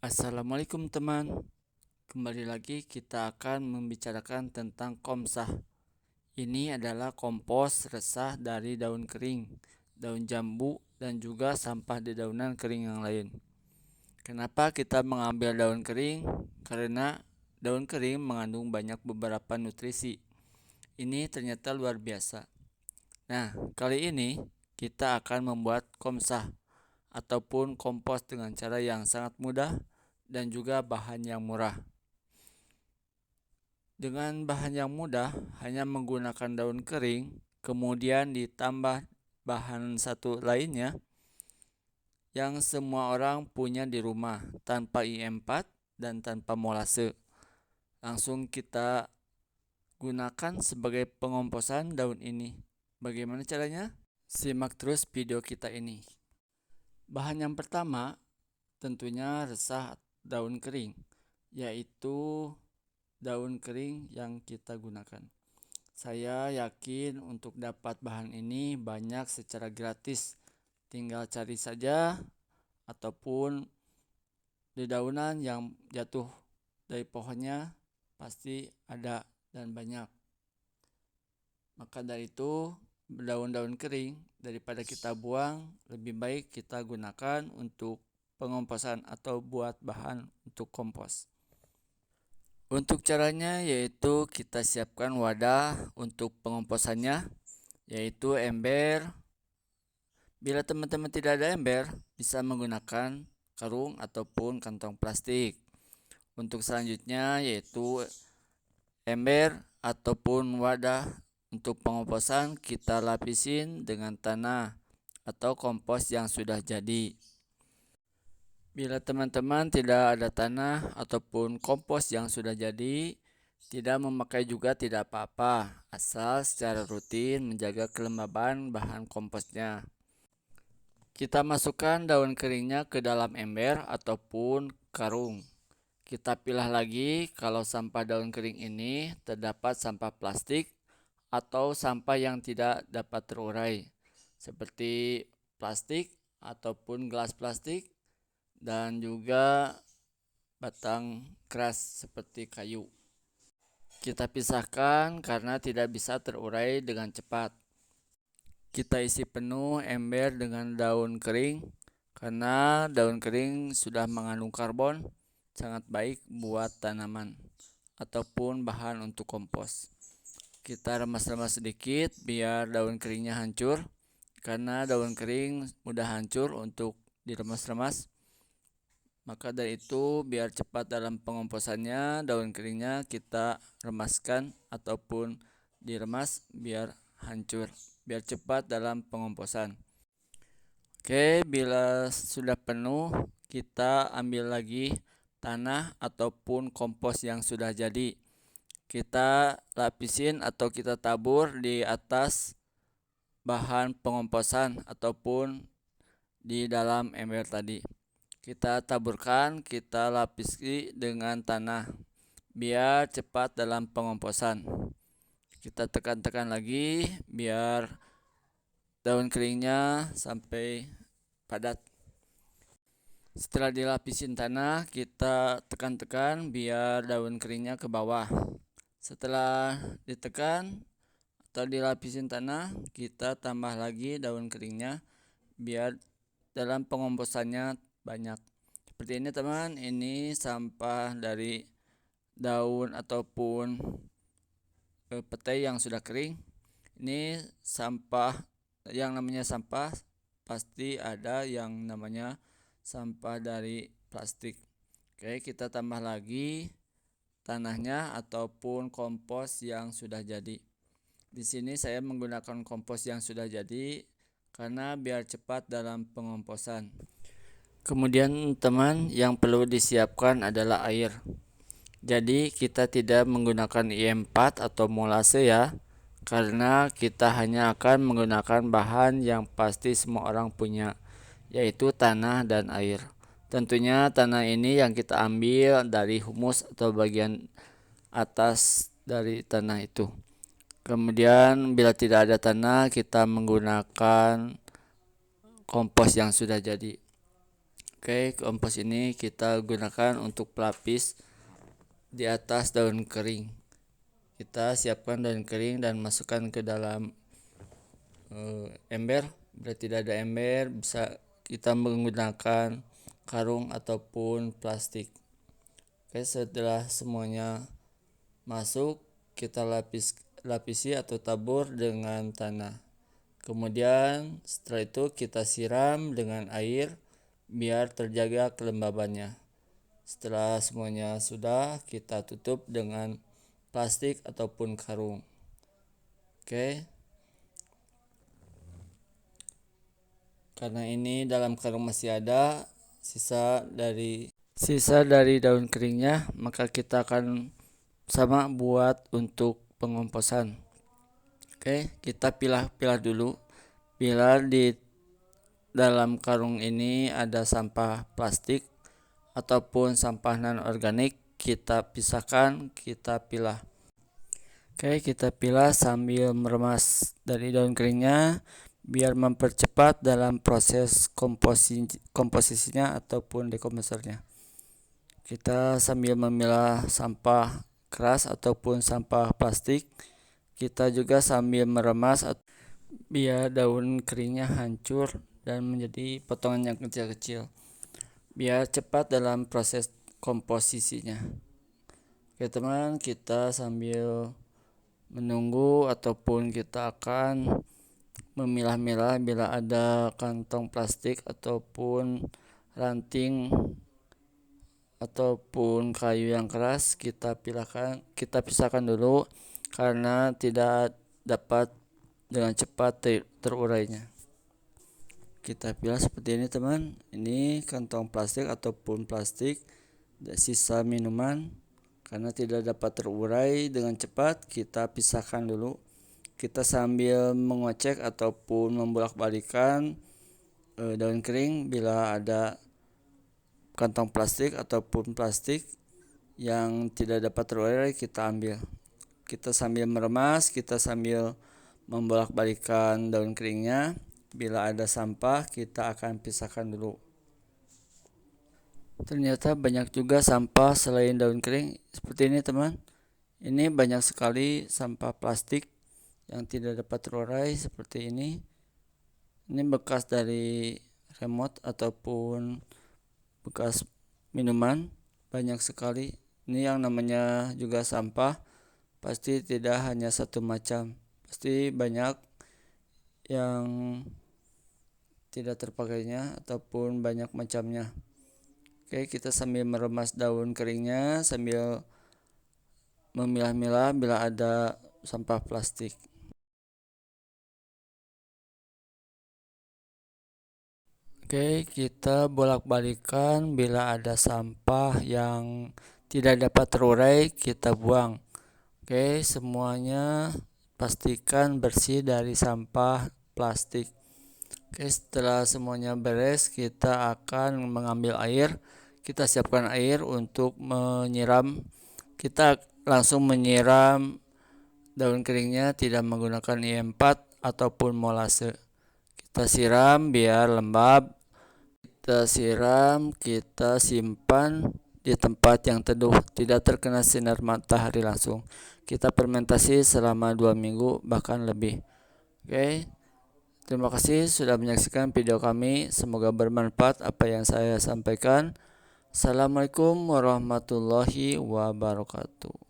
Assalamualaikum teman, kembali lagi kita akan membicarakan tentang komsah. Ini adalah kompos resah dari daun kering, daun jambu, dan juga sampah dedaunan kering yang lain. Kenapa kita mengambil daun kering? Karena daun kering mengandung banyak beberapa nutrisi. Ini ternyata luar biasa. Nah, kali ini kita akan membuat komsah ataupun kompos dengan cara yang sangat mudah dan juga bahan yang murah. Dengan bahan yang mudah, hanya menggunakan daun kering, kemudian ditambah bahan satu lainnya yang semua orang punya di rumah tanpa IM4 dan tanpa molase. Langsung kita gunakan sebagai pengomposan daun ini. Bagaimana caranya? Simak terus video kita ini. Bahan yang pertama tentunya resah daun kering, yaitu daun kering yang kita gunakan. Saya yakin untuk dapat bahan ini banyak secara gratis. Tinggal cari saja ataupun dedaunan yang jatuh dari pohonnya pasti ada dan banyak. Maka dari itu daun-daun kering daripada kita buang, lebih baik kita gunakan untuk pengomposan atau buat bahan untuk kompos. Untuk caranya yaitu kita siapkan wadah untuk pengomposannya, yaitu ember. Bila teman-teman tidak ada ember, bisa menggunakan karung ataupun kantong plastik. Untuk selanjutnya yaitu ember ataupun wadah untuk pengomposan kita lapisin dengan tanah atau kompos yang sudah jadi. Bila teman-teman tidak ada tanah ataupun kompos yang sudah jadi, tidak memakai juga tidak apa-apa, asal secara rutin menjaga kelembaban bahan komposnya. Kita masukkan daun keringnya ke dalam ember ataupun karung. Kita pilah lagi kalau sampah daun kering ini terdapat sampah plastik atau sampah yang tidak dapat terurai, seperti plastik ataupun gelas plastik, dan juga batang keras seperti kayu. Kita pisahkan karena tidak bisa terurai dengan cepat. Kita isi penuh ember dengan daun kering karena daun kering sudah mengandung karbon, sangat baik buat tanaman ataupun bahan untuk kompos. Kita remas-remas sedikit biar daun keringnya hancur, karena daun kering mudah hancur untuk diremas-remas. Maka dari itu biar cepat dalam pengomposannya, daun keringnya kita remaskan ataupun diremas biar hancur, biar cepat dalam pengomposan. Oke, bila sudah penuh, kita ambil lagi tanah ataupun kompos yang sudah jadi. Kita lapisin atau kita tabur di atas bahan pengomposan ataupun di dalam ember tadi. Kita taburkan, kita lapisi dengan tanah biar cepat dalam pengomposan. Kita tekan-tekan lagi biar daun keringnya sampai padat. Setelah dilapisin tanah, kita tekan-tekan biar daun keringnya ke bawah. Setelah ditekan atau dilapisin tanah, kita tambah lagi daun keringnya biar dalam pengomposannya banyak. Seperti ini teman, ini sampah dari daun ataupun petai yang sudah kering. Ini sampah, yang namanya sampah pasti ada yang namanya sampah dari plastik. Oke, kita tambah lagi tanahnya ataupun kompos yang sudah jadi. Di sini saya menggunakan kompos yang sudah jadi karena biar cepat dalam pengomposan. Kemudian teman, yang perlu disiapkan adalah air. Jadi kita tidak menggunakan IM4 atau molase ya, karena kita hanya akan menggunakan bahan yang pasti semua orang punya, yaitu tanah dan air. Tentunya tanah ini yang kita ambil dari humus atau bagian atas dari tanah itu. Kemudian bila tidak ada tanah, kita menggunakan kompos yang sudah jadi. Oke, kompos ini kita gunakan untuk pelapis di atas daun kering. Kita siapkan daun kering dan masukkan ke dalam ember. Bila tidak ada ember, bisa kita menggunakan karung ataupun plastik. Oke, setelah semuanya masuk, kita lapisi atau tabur dengan tanah. Kemudian setelah itu kita siram dengan air biar terjaga kelembabannya. Setelah semuanya sudah, kita tutup dengan plastik ataupun karung. Oke. Karena ini dalam karung masih ada sisa dari daun keringnya, maka kita akan sama buat untuk pengomposan. Oke, kita pilah-pilah dulu. Bila di dalam karung ini ada sampah plastik ataupun sampah non-organik, kita pisahkan, kita pilah. Oke, kita pilah sambil meremas dari daun keringnya biar mempercepat dalam proses komposisinya ataupun dekomposernya. Kita sambil memilah sampah keras ataupun sampah plastik, kita juga sambil meremas biar daun keringnya hancur dan menjadi potongan yang kecil-kecil biar cepat dalam proses komposisinya. Oke teman, kita sambil menunggu ataupun kita akan memilah-milah bila ada kantong plastik ataupun ranting ataupun kayu yang keras, kita pisahkan dulu karena tidak dapat dengan cepat terurainya. Kita pilah seperti ini teman. Ini kantong plastik ataupun plastik sisa minuman, karena tidak dapat terurai dengan cepat, kita pisahkan dulu. Kita sambil mengocek ataupun membolak-balikan daun kering bila ada kantong plastik ataupun plastik yang tidak dapat terurai, kita ambil. Kita sambil meremas, kita sambil membolak-balikan daun keringnya. Bila ada sampah, kita akan pisahkan dulu. Ternyata banyak juga sampah selain daun kering. Seperti ini teman. Ini banyak sekali sampah plastik yang tidak dapat terurai seperti ini. Ini bekas dari remote ataupun bekas minuman, banyak sekali. Ini yang namanya juga sampah. Pasti tidak hanya satu macam. Pasti banyak yang tidak terpakainya ataupun banyak macamnya. Oke, kita sambil meremas daun keringnya sambil memilah-milah bila ada sampah plastik. Oke, kita bolak-balikan bila ada sampah yang tidak dapat terurai, kita buang. Oke, semuanya pastikan bersih dari sampah plastik. Oke, setelah semuanya beres, kita akan mengambil air. Kita siapkan air untuk menyiram. Kita langsung menyiram daun keringnya, tidak menggunakan IM4 ataupun molase. Kita siram biar lembab. Kita siram, kita simpan di tempat yang teduh, tidak terkena sinar matahari langsung. Kita fermentasi selama 2 minggu bahkan lebih. Oke. Terima kasih sudah menyaksikan video kami. Semoga bermanfaat apa yang saya sampaikan. Assalamualaikum warahmatullahi wabarakatuh.